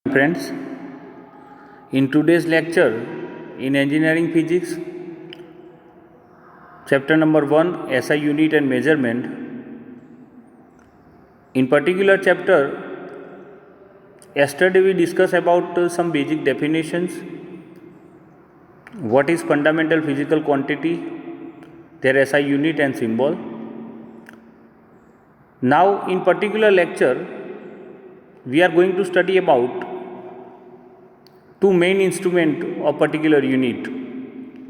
Friends, in today's lecture in engineering physics, chapter number 1, SI unit and measurement. In particular chapter, yesterday we discussed about some basic definitions. What is fundamental physical quantity, their SI unit and symbol. Now in particular lecture, we are going to study about two main instruments of particular unit,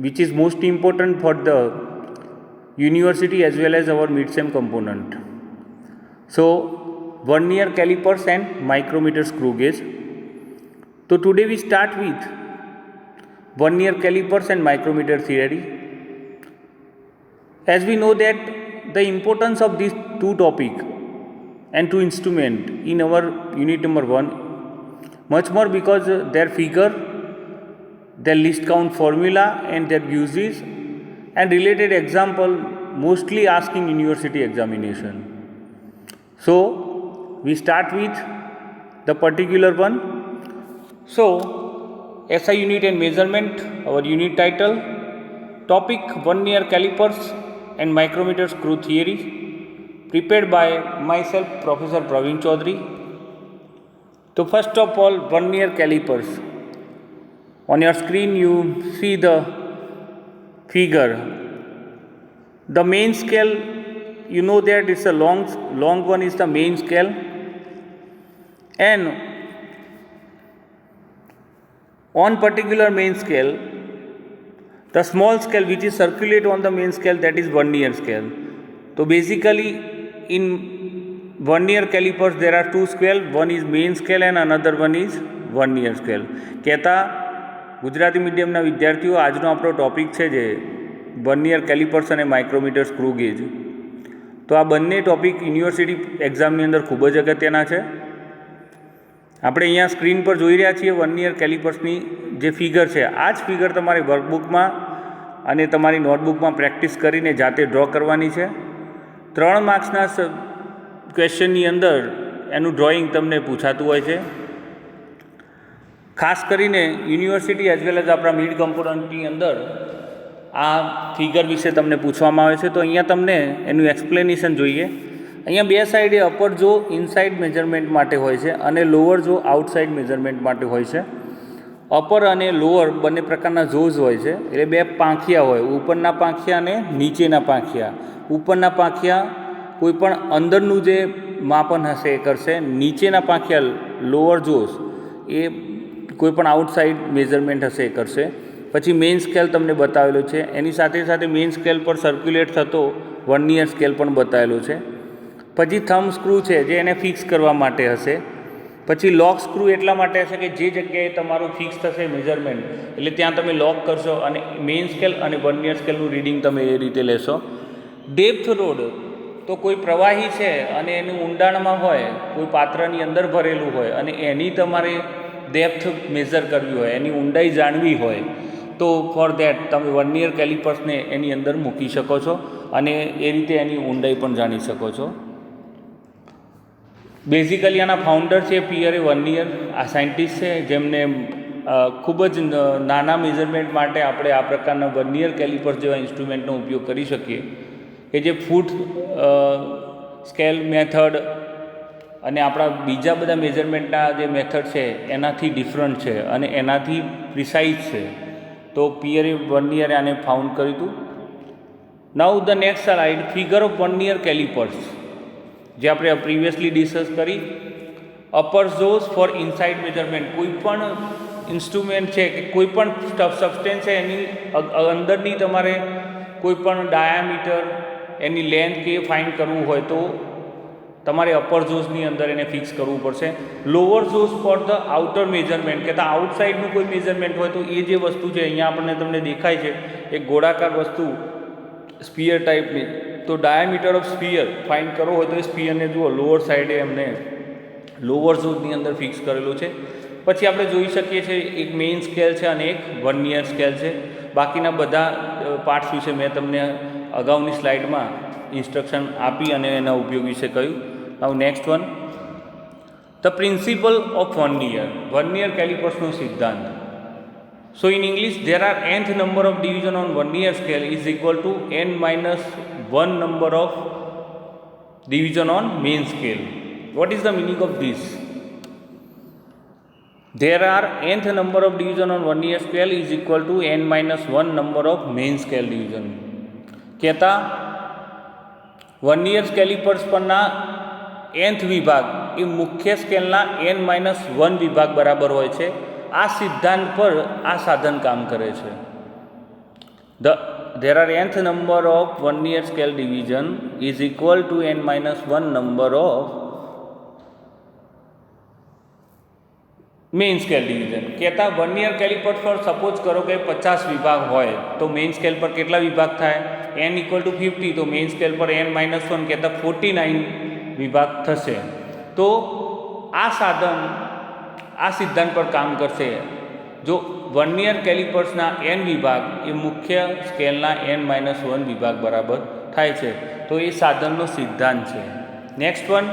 which is most important for the university as well as our mid-sem component. So, vernier calipers and micrometer screw gauge. So today we start with vernier calipers and micrometer theory. As we know that the importance of these two topics and two instruments in our unit number 1, much more because their figure, their list count formula and their uses and related example mostly asked in university examination. So we start with the particular one. So SI unit and measurement, our unit title, topic vernier calipers and micrometer screw theory, prepared by myself, Professor Praveen Chaudhary. So first of all, vernier calipers. On your screen you see the figure. The main scale, you know that it's a long one is the main scale, and on particular main scale, the small scale which is circulate on the main scale, that is vernier scale. So basically in vernier calipers there are two scale, one is main scale and another one is vernier scale. કહેતા ગુજરાતી મીડિયમના વિદ્યાર્થીઓ, આજનો આપણો topic છે જે vernier calipers અને micrometer screw gauge. તો આ બંને ટોપિક યુનિવર્સિટી એક્ઝામની અંદર ખૂબ જ અગત્યના છે. આપણે અહીંયા સ્ક્રીન પર જોઈ રહ્યા છીએ વર્નિયર કેલિપર્સની જે ફિગર છે. આ જ ફિગર તમારી વર્કબુકમાં અને તમારી નોટબુકમાં પ્રેક્ટિસ કરીને જાતે ડ્રો કરવાની છે. 3 માર્ક્સના ક્વેશ્ચનની અંદર એનું ડ્રોઈંગ તમને પૂછાતું હોય છે. ખાસ કરીને યુનિવર્સિટી એઝ વેલ એઝ આપણા મિડ કમ્પોનન્ટની અંદર આ ફિગર વિશે તમને પૂછવામાં આવે છે. તો અહીંયા તમને એનું એક્સપ્લેનેશન જોઈએ. અહીંયા બે સાઈડે અપર જો ઇનસાઇડ મેજરમેન્ટ માટે હોય છે અને લોઅર જો આઉટસાઇડ મેજરમેન્ટ માટે હોય છે. અપર અને લોઅર બંને પ્રકારના જોઝ હોય છે, એટલે બે પાંખિયા હોય, ઉપરના પાંખિયા અને નીચેના પાંખિયા. ઉપરના પાંખિયા કોઈ પણ અંદરનું જે માપન હશે એ કરશે, નીચેના પાંખિયા લોઅર જોઝ એ કોઈ પણ આઉટસાઇડ મેજરમેન્ટ હશે એ કરશે. પછી મેઇન સ્કેલ તમને બતાવેલો છે, એની સાથે સાથે મેઇન સ્કેલ પર સર્ક્યુલેટ થતો વર્નિયર સ્કેલ પણ બતાવેલો છે. પછી થમ્બ સ્ક્રૂ છે જે એને ફિક્સ કરવા માટે હશે. પછી લોક સ્ક્રૂ એટલા માટે હશે કે જે જગ્યાએ તમારું ફિક્સ થશે મેજરમેન્ટ, એટલે ત્યાં તમે લોક કરશો અને મેઇન સ્કેલ અને વર્નિયર સ્કેલનું રીડિંગ તમે એ રીતે લેશો. ડેપ્થ રોડ, તો કોઈ પ્રવાહી છે અને એનું ઊંડાણમાં હોય, કોઈ પાત્રની અંદર ભરેલું હોય અને એની તમારે ડેપ્થ મેઝર કરવી હોય, એની ઊંડાઈ જાણવી હોય, તો ફોર ધેટ તમે વર્નિયર કેલિપર્સને એની અંદર મૂકી શકો છો અને એ રીતે એની ઊંડાઈ પણ જાણી શકો છો. બેઝિકલી આના ફાઉન્ડર છે પિયરે વર્નિયર. આ સાયન્ટિસ્ટ છે જેમને ખૂબ જ નાના મેજરમેન્ટ માટે આપણે આ પ્રકારના વર્નિયર કેલિપર્સ જેવા ઇન્સ્ટ્રુમેન્ટનો ઉપયોગ કરી શકીએ, કે જે ફૂટ સ્કેલ મેથડ અને આપણા બીજા બધા મેજરમેન્ટના જે મેથડ છે એનાથી ડિફરન્ટ છે અને એનાથી પ્રિસાઇઝ છે. તો પિયરે વર્નિયરે આને ફાઉન્ડ કર્યું હતું. નાઉ the next slide, figure of vernier calipers, જે આપણે પ્રિવિયસલી ડિસ્કસ કરી. અપર જોઝ ફોર ઇનસાઇડ મેજરમેન્ટ, કોઈ પણ ઇન્સ્ટ્રુમેન્ટ છે કે કોઈ પણ સબસ્ટેન્સ છે એની અંદરની તમારે કોઈ પણ ડાયામીટર, એની લેન્થ કે ફાઇન્ડ કરવું હોય તો તમારે અપર જોઝની અંદર એને ફિક્સ કરવું પડશે. Lower jaws for the outer measurement, કે આઉટસાઇડનું કોઈ મેજરમેન્ટ હોય તો એ જે વસ્તુ છે અહીંયા આપણને તમને દેખાય છે એક ગોળાકાર વસ્તુ સ્પિયર ટાઈપની, તો ડાયામીટર ઓફ સ્પિયર ફાઇન્ડ કરવો હોય તો એ સ્પિયરને જુઓ લોઅર સાઈડે એમને લોઅર જોઝની અંદર ફિક્સ કરેલું છે. પછી આપણે જોઈ શકીએ છીએ એક મેઇન સ્કેલ છે અને એક વર્નિયર સ્કેલ છે. બાકીના બધા પાર્ટ્સ વિશે મેં તમને અગાઉની સ્લાઇડમાં ઇન્સ્ટ્રક્શન આપી અને એના ઉપયોગ વિશે કહ્યું. Now next one, The principle of vernier calipers નો સિદ્ધાંત. So in English, there are nth number of division on vernier scale is equal to n minus 1 number of division on main scale. What is the meaning of this? There are nth number of division on vernier scale is equal to n minus 1 number of main scale division. કહેતા vernier calipers પરના nth વિભાગ એ મુખ્ય સ્કેલના n-1 વિભાગ બરાબર હોય છે. આ સિદ્ધાંત પર આ સાધન કામ કરે છે. There are nth number of vernier scale division is equal to n-1 number of main scale division. કહેતા વર્નિયર કેલિપર પર સપોઝ કરો કે 50 વિભાગ હોય તો મેઇન સ્કેલ પર કેટલા વિભાગ થાય? n = 50, તો મેઇન સ્કેલ પર n-1 કહેતા 49 વિભાગ થશે. તો આ સાધન આ સિદ્ધાંત પર કામ કરશે. જો વર્નિયર કેલિપર્સના n વિભાગ એ મુખ્ય સ્કેલના n-1 વિભાગ બરાબર થાય છે, તો એ સાધનનો સિદ્ધાંત છે. Next one,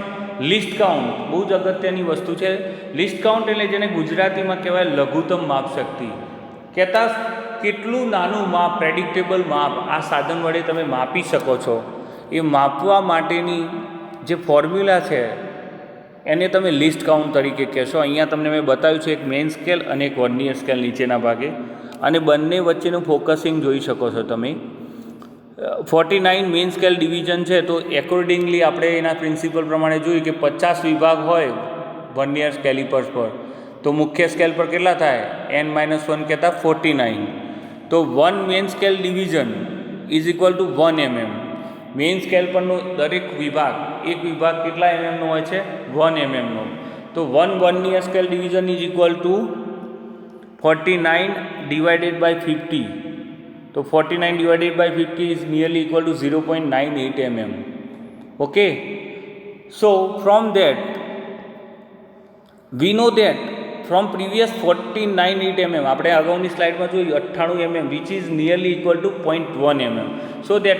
list count. બહુ જ અગત્યની વસ્તુ છે. લિસ્ટ કાઉન્ટ એટલે જેને ગુજરાતીમાં કહેવાય લઘુત્તમ માપશક્તિ. કહેતા કેટલું નાનું માપ, પ્રેડિક્ટેબલ માપ આ સાધન વડે તમે માપી શકો છો, એ માપવા માટેની જે ફોર્મ્યુલા છે એને તમે લિસ્ટ કાઉન્ટ તરીકે કહેશો. અહીંયા તમને મેં બતાવ્યું છે એક મેઇન સ્કેલ અને એક વર્નિયર સ્કેલ નીચેના ભાગે, અને બંને વચ્ચેનું ફોકસિંગ જોઈ શકો છો તમે. 49 મેઇન સ્કેલ ડિવિઝન છે, તો એકોર્ડિંગલી આપણે એના પ્રિન્સિપલ પ્રમાણે જોયું કે 50 વિભાગ હોય વર્નિયર કેલિપર્સ પર, તો મુખ્ય સ્કેલ પર કેટલા થાય? n-1 કહેતા 49. તો 1 main scale division is equal two 1 mm. Main scale પરનો દરેક વિભાગ, એક વિભાગ કેટલા mm નો હોય છે? 1 mm નો. તો 1 vernier scale division is equal to 49 divided by 50. તો 49 divided by 50 is nearly equal to 0.98 mm. Okay. So from that we know that from previous 49.8 mm, આપણે અગાઉની સ્લાઇડમાં જોયું 98 mm, which is nearly equal to 0.1 mm. So that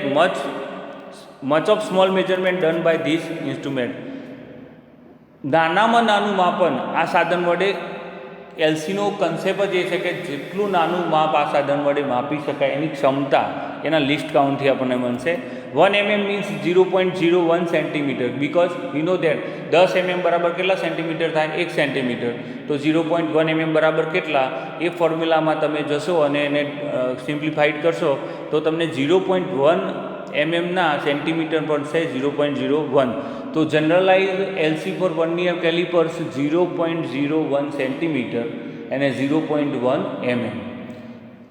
much of small measurement done by this instrument. નાનામાં નાનું માપન આ સાધન વડે, એલસીનો કન્સેપ્ટ જ એ છે કે જેટલું નાનું માપ આ સાધન વડે માપી શકાય એની ક્ષમતા એના લિસ્ટ કાઉન્ટથી આપણને મળશે. 1 mm means 0.01 centimetre, because we know that 10 mm બરાબર કેટલા સેન્ટીમીટર થાય? 1 સેન્ટીમીટર. તો 0.1 mm બરાબર કેટલા? એ ફોર્મ્યુલામાં તમે જશો અને એને સિમ્પ્લિફાઈડ કરશો તો તમને 0.1 mm ના સેન્ટીમીટર પડશે 0.01. તો generalize LC for vernier callipers 0.01 centimetre અને 0.1 mm.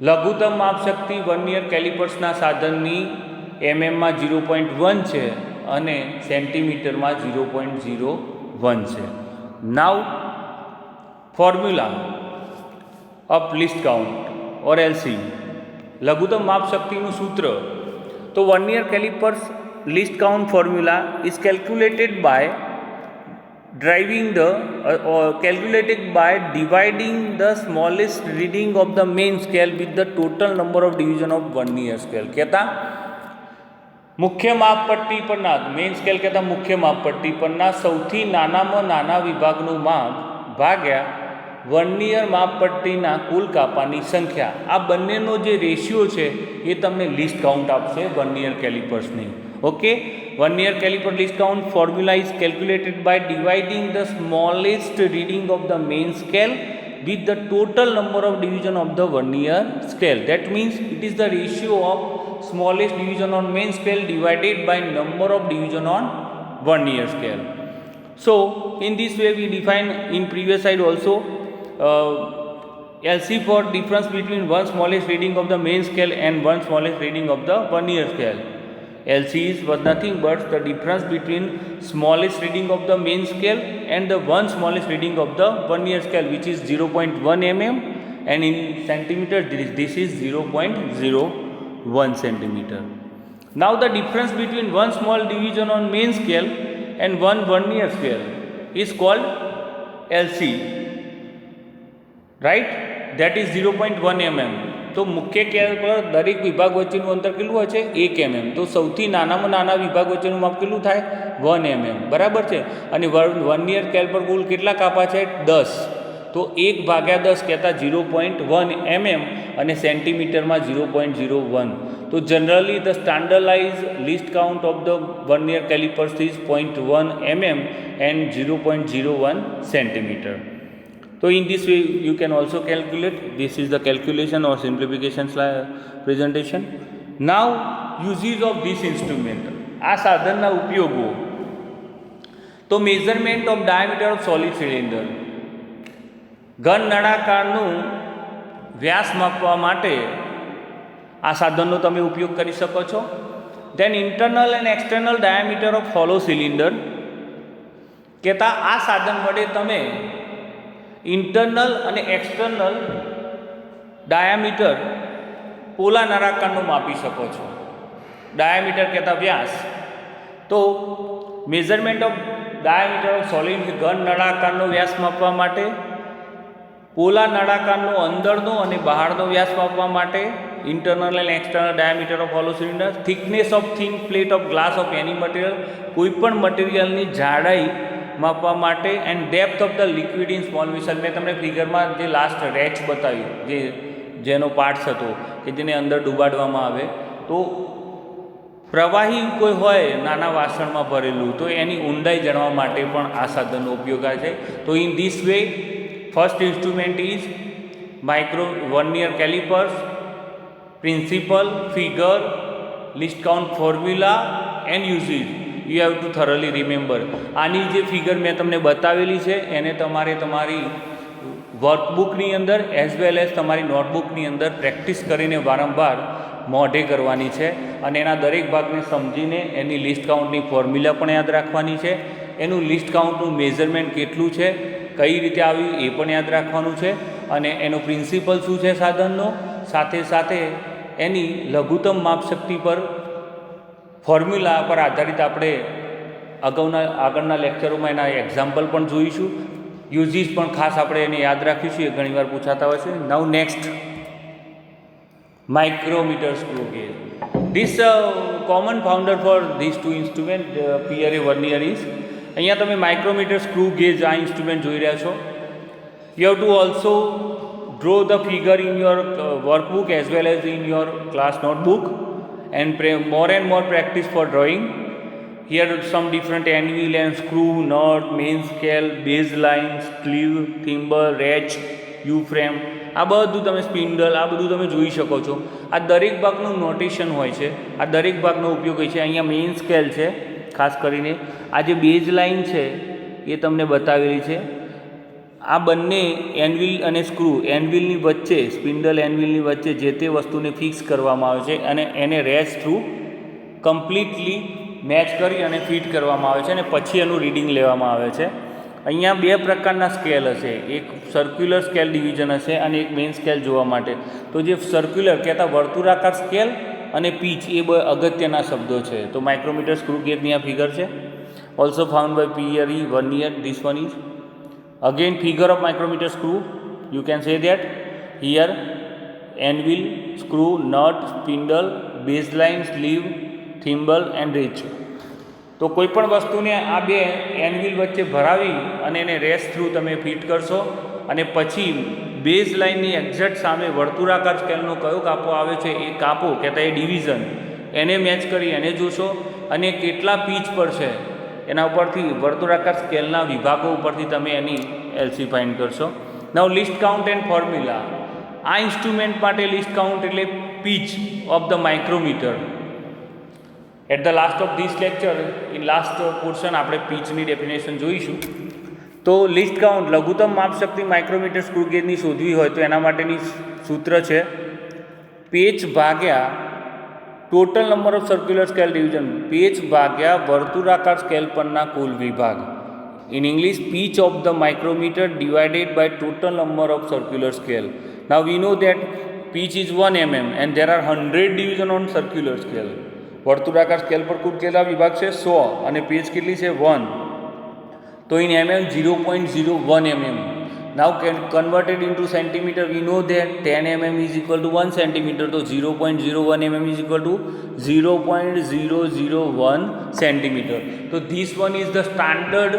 લઘુત્તમ માપશક્તિ વર્નિયર કેલિપર્સના સાધનની mmમાં 0.1 છે અને સેન્ટીમીટરમાં 0.01 છે. Now formula of least count or LC. લઘુત્તમ માપશક્તિનું સૂત્ર. તો vernier calipers list count formula is calculated by dividing the smallest reading of the main scale with the total number of division of vernier scale. કહેતા મુખ્ય માપપટ્ટી પરના, main scale કહેતા મુખ્ય માપપટ્ટી પરના સૌથી નાનામાં નાના વિભાગનું માપ ભાગ્યા વર્નિયર માપપટ્ટીના કુલ કાપાની સંખ્યા. આ બંનેનો જે રેશિયો છે એ તમને લિસ્ટ કાઉન્ટ આપશે vernier કેલિપર્સની. Okay, vernier caliper list count formula is calculated by dividing the smallest reading of the main scale with the total number of division of the vernier scale. That means it is the ratio of smallest division on main scale divided by number of division on vernier scale. So in this way we define in previous slide also LC for difference between one smallest reading of the main scale and one smallest reading of the vernier scale. LC was nothing but the difference between smallest reading of the main scale and the one smallest reading of the vernier scale, which is 0.1 mm, and in centimeter this is 0.01 centimeter. Now the difference between one small division on main scale and one vernier scale is called LC, right? That is 0.1 mm. તો મુખ્ય caliper દરેક વિભાગ વચ્ચેનું અંતર કેટલું હોય છે 1 mm. તો સૌથી નાનામાં નાના વિભાગ વચ્ચેનું માપ કેટલું થાય 1 mm, બરાબર છે. અને વર્નિયર કેલિપર કુલ કેટલા કાપા છે 10. તો 1/10 કહેતા 0.1 mm અને સેન્ટીમીટરમાં 0.01. તો generally the standardize least count of the vernier calipers is 0.1 mm and 0.01 centimeter. So in this way you can also calculate. This is the calculation or simplification presentation. Now uses of this instrument. આ સાધનના ઉપયોગો. તો measurement of diameter of solid cylinder, ઘન નળાકારનું વ્યાસ માપવા માટે આ સાધનનો તમે ઉપયોગ કરી શકો છો. Then internal and external diameter of hollow cylinder, કહેતા આ સાધન વડે તમે ઇન્ટરનલ અને એક્સટર્નલ ડાયામીટર પોલા નળાકારનું માપી શકો છો. ડાયામીટર કહેતા વ્યાસ. તો measurement of diameter of solid, ઘન નળાકારનો વ્યાસ માપવા માટે, પોલા નળાકારનો અંદરનો અને બહારનો વ્યાસ માપવા માટે, internal and external diameter of hollow cylinder, thickness of thin plate of glass of any material, કોઈપણ મટીરિયલની જાડાઈ માપવા માટે, and depth of the liquid in small vessel. મેં તમને ફિગરમાં જે લાસ્ટ રેચ બતાવ્યું, જેનો પાર્ટ્સ હતો કે જેને અંદર ડૂબાડવામાં આવે, તો પ્રવાહી કોઈ હોય નાના વાસણમાં ભરેલું, તો એની ઊંડાઈ જાણવા માટે પણ આ સાધનનો ઉપયોગ થાય છે. તો in this way first instrument is vernier calipers, principle, figure, least count formula and uses. You have to thoroughly remember. આની જે ફિગર મેં તમને બતાવેલી છે એને તમારે તમારી વર્કબુકની અંદર એઝ વેલ એઝ તમારી નોટબુકની અંદર પ્રેક્ટિસ કરીને વારંવાર મોઢે કરવાની છે. અને એના દરેક ભાગને સમજીને એની લિસ્ટ કાઉન્ટની ફોર્મ્યુલા પણ યાદ રાખવાની છે. એનું લિસ્ટ કાઉન્ટનું મેઝરમેન્ટ કેટલું છે, કઈ રીતે આવ્યું એ પણ યાદ રાખવાનું છે. અને એનો પ્રિન્સિપલ શું છે સાધનનો, સાથે સાથે એની લઘુત્તમ માપશક્તિ પર ફોર્મ્યુલા પર આધારિત આપણે આગળના લેક્ચરોમાં એના એક્ઝામ્પલ પણ જોઈશું. યુઝીસ પણ ખાસ આપણે એને યાદ રાખીશું, એ ઘણીવાર પૂછાતા હોય છે. Now next, micrometer screw gauge. This common founder for this two instrument Pierre Vernier is. અહીંયા તમે માઇક્રોમીટર સ્ક્રૂ ગેજ આ ઇન્સ્ટ્રુમેન્ટ જોઈ રહ્યા છો. You have to also draw the figure in your workbook as well as in your class notebook, and more practice for drawing. Here are some different anvil and screw, nut, main scale, base line, sleeve, thimble, ratch, U-frame, આ બધું તમે spindle, આ બધું તમે જોઈ શકો છો. આ દરેક ભાગનું નોટેશન હોય છે, આ દરેક ભાગનો ઉપયોગ હોય છે. અહીંયા મેઇન સ્કેલ છે, ખાસ કરીને આ જે બેઝ લાઇન છે એ તમને બતાવેલી છે. આ બંને એનવિલ અને સ્ક્રૂ, એનવિલની વચ્ચે, સ્પિન્ડલ એનવિલની વચ્ચે જે તે વસ્તુને ફિક્સ કરવામાં આવે છે અને એને રેસ થ્રુ કમ્પ્લીટલી મેચ કરી અને ફિટ કરવામાં આવે છે અને પછી એનું રીડિંગ લેવામાં આવે છે. અહીંયા બે પ્રકારના સ્કેલ હશે, એક સર્ક્યુલર સ્કેલ ડિવિઝન હશે અને એક મેઇન સ્કેલ જોવા માટે. તો જે સર્ક્યુલર કહેતા વર્તુળાકાર સ્કેલ અને પીચ એ બે અગત્યના શબ્દો છે. તો માઇક્રોમીટર સ્ક્રૂ ગેજની આ ફિગર છે. Also found by Pierre Vernier. This one is again figure of micrometer screw. You can say that here anvil, screw, nut, spindle, baseline, sleeve, thimble and ratch. તો કોઈ પણ વસ્તુને આ બે એનવિલ વચ્ચે ભરાવી અને એને રેસ થ્રુ તમે ફિટ કરશો અને પછી બેઝ લાઇનની એક્ઝેક્ટ સામે વર્તુળાકાર સ્કેલનો કયો કાપો આવે છે એ કાપો કહેતા એ ડિવિઝન એને મેચ કરી એને જોશો અને કેટલા પીચ પર છે એના ઉપરથી વર્તુળાકાર સ્કેલના વિભાગો ઉપરથી તમે એની એલસી ફાઇન્ડ કરશો. Now least count and formula. આ ઇન્સ્ટ્રુમેન્ટ માટે લિસ્ટ કાઉન્ટ એટલે pitch of the micrometer. At the last of this lecture, in last portion આપણે પીચની ડેફિનેશન જોઈશું. તો લિસ્ટ કાઉન્ટ, લઘુત્તમ માપશક્તિ માઇક્રોમીટર સ્ક્રૂ ગેજની શોધવી હોય તો એના માટેની સૂત્ર છે પેચ ભાગ્યા total number of circular scale division, pitch ભાગ્યા વર્તુળાકાર સ્કેલ પરના કુલ વિભાગ. In English, pitch of the micrometer divided by total number of circular scale. Now we know that pitch is 1 mm and there are 100 division on circular scale. વર્તુળાકાર scale પર કુલ કેટલા વિભાગ છે 100 અને પેચ કેટલી છે 1. તો in mm 0.01 mm. Now converted into centimeter, we know that 10 mm is equal to 1 centimeter, so 0.01 mm is equal to 0.001 centimeter. So this one is the standard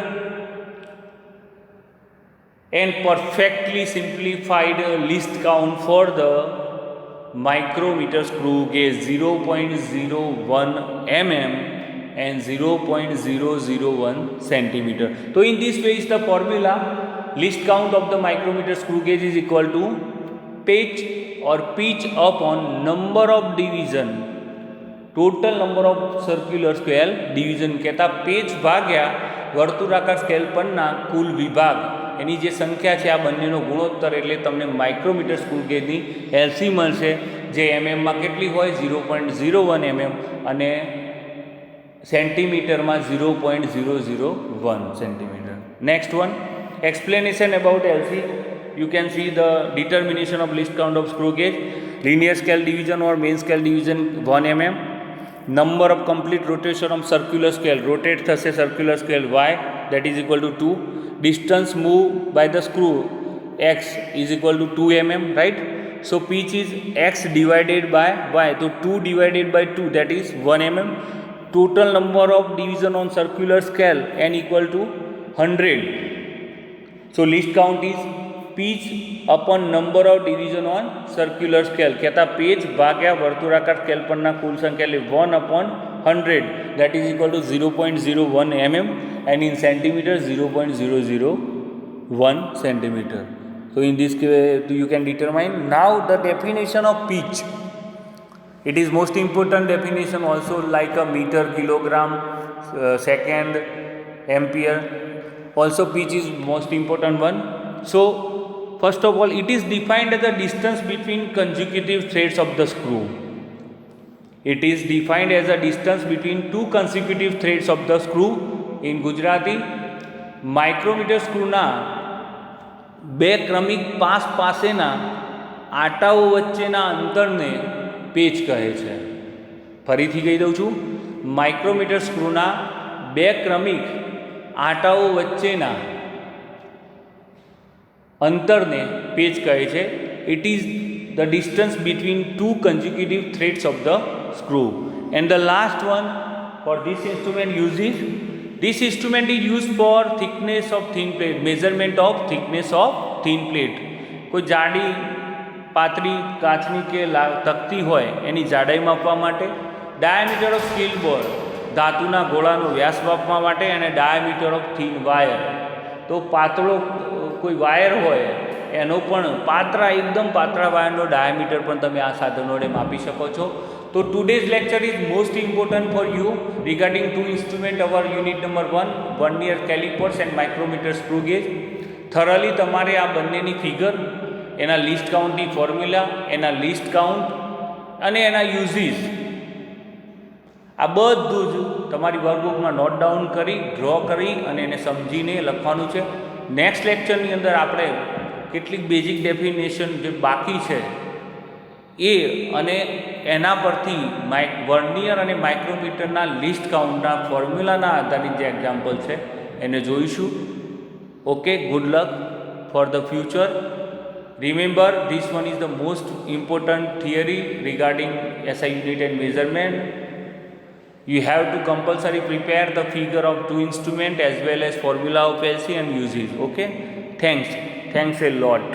and perfectly simplified list count for the micrometer screw gauge, 0.01 mm and 0.001 centimeter. So in this way is the formula. List count of the micrometer screw gauge is equal to pitch or pitch upon number of division, total number of circular scale division કહેતા patch ભાગ્યા વર્તુળાકાર scale પરના કુલ વિભાગ એની જે સંખ્યા છે આ બંનેનો ગુણોત્તર એટલે તમને માઇક્રોમીટર સ્ક્રૂ ગેજની એલસી મળશે જે એમએમમાં કેટલી હોય 0.01 mm અને સેન્ટીમીટરમાં 0.001 centimetre. Next one, explanation about LC. You can see the determination of list count of screw gauge. Linear scale division or main scale division 1 mm. Number of complete rotation of circular scale, rotate thase circular scale y, that is equal to 2. Distance moved by the screw x is equal to 2 mm, right? So pitch is x divided by y, so 2 divided by 2, that is 1 mm. Total number of division on circular scale n equal to 100. So list count is pitch upon number of division on circular scale કહેતા patch ભાગ્યા વર્તુળાકાર scale પરના કુલ સંખ્યા એટલે 1/100, that is equal to 0.01 mm and in centimeter 0.001 centimeter. So in this way you can determine. Now the definition of pitch, it is most important definition also, like a meter, kilogram, second, ampere. Also pitch is most important one. So first of all, it is defined as the distance between consecutive threads of the screw. It is defined as the distance between two consecutive threads of the screw. In Gujarati, micrometer screw na બે ક્રમિક pass પાસેના આટાઓ વચ્ચેના અંતરને પેચ કહે છે. ફરીથી કહી દઉં છું, માઇક્રોમીટર સ્ક્રૂના બે ક્રમિક આટાઓ વચ્ચેના અંતરને પેચ કહે છે. It is the distance between two consecutive threads of the screw. And the last one for this instrument uses, this instrument is used for thickness of thin plate, measurement of thickness of thin plate. કોઈ જાડી પાતળી કાચની કે તકતી હોય એની જાડાઈ માપવા માટે, ડાયામીટર ઓફ સ્ટીલ બોર ધાતુના ગોળાનો વ્યાસ માપવા માટે, અને ડાયામીટર ઓફ થીન વાયર, તો પાતળો કોઈ વાયર હોય એનો પણ પાતળા એકદમ પાતળા વાયરનો ડાયામીટર પણ તમે આ સાધનો વડે માપી શકો છો. So today's lecture is most important for you regarding two instrument, our unit number 1, vernier calipers and micrometer screw gauge. Thoroughly તમારે આ બંનેની ફિગર, એના લિસ્ટ કાઉન્ટની ફોર્મ્યુલા, એના લિસ્ટ કાઉન્ટ અને એના યુઝીસ આ બધું જ તમારી વર્કબુકમાં નોટ ડાઉન કરી, ડ્રો કરી અને એને સમજીને લખવાનું છે. નેક્સ્ટ લેક્ચરની અંદર આપણે કેટલીક બેઝિક ડેફિનેશન જે બાકી છે એ અને એના પરથી વર્નિયર અને માઇક્રોમીટરના લિસ્ટ કાઉન્ટના ફોર્મ્યુલાના આધારિત જે એક્ઝામ્પલ છે એને જોઈશું. Okay, good luck for the future. Remember, this one is the most important theory regarding SI unit and measurement. You have to compulsory prepare the figure of two instrument as well as formula of LC and uses. Okay, thanks a lot.